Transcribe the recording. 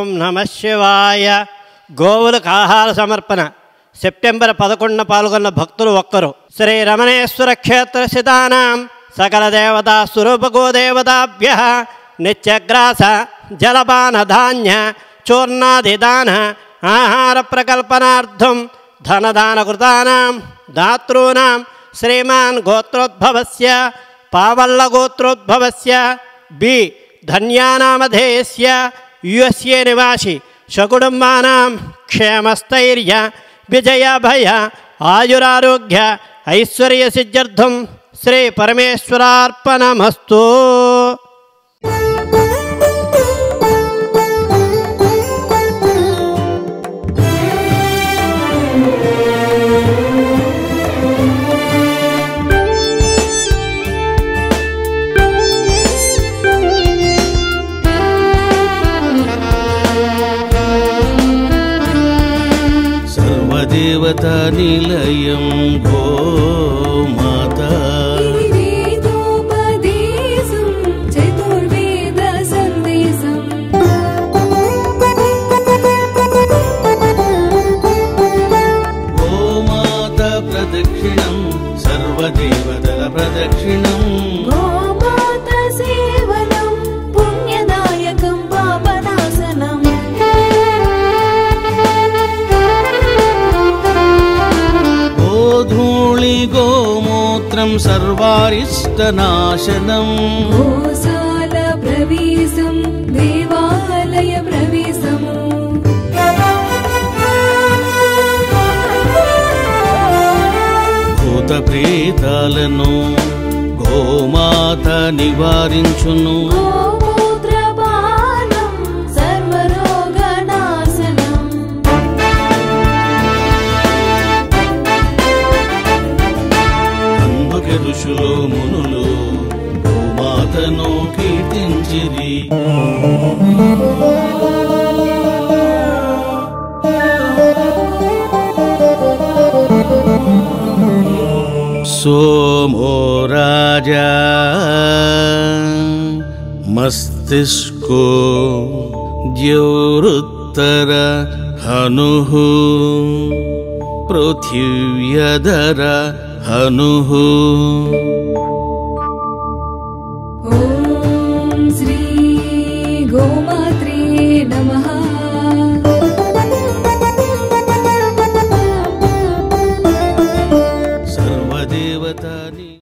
ఓం నమః శివాయ. గోవులకు ఆహార సమర్పణ. సెప్టెంబర్ 11న పాల్గొన్న భక్తులు ఒక్కరు. శ్రీ రమణేశ్వర క్షేత్ర స్థితానాం సకల దేవతా స్వరూప గోదేవతాభ్య నిత్యగ్రాస జలపాన ధాన్య చూర్ణాదిదాన ఆహార ప్రకల్పనార్థం ధనదాన కృతానాం దాతॄణాం శ్రీమాన్ గోత్రోద్భవస్య పావల్ల గోత్రోద్భవస్య బి ధన్యానామధేయస్య యుఎస్ఏ నివాసి సకుటుంబానాం క్షేమస్థైర్య విజయభయ ఆయురారోగ్య ఐశ్వర్య సిద్ధ్యర్థం శ్రీ పరమేశ్వరార్పణమస్తు. దేవతా నిలయం గోమాతా వేదోపదేశం చతుర్వేద సందేశం గోమాత ప్రదక్షిణం సర్వదేవతల ప్రదక్షిణం గోమాత సేవనం పుణ్యదాయకం పాపనాశనం గోధూళి గోమూత్రం సర్వారిష్టనాశనం గోశాల ప్రవేశం దేవాలయ ప్రవేశము భూత ప్రేతాలను గోమాత నివారించును గోమూత్రపానం సర్వరోగనాశనం అందుకే ఋషులు మునులు గోమాతను కీర్తించిరి. सोमो राजा मस्तिष्को द्यौरुत्तर हनुः पृथिव्यधर हनुः. ॐ श्री गोमात्रे नमः.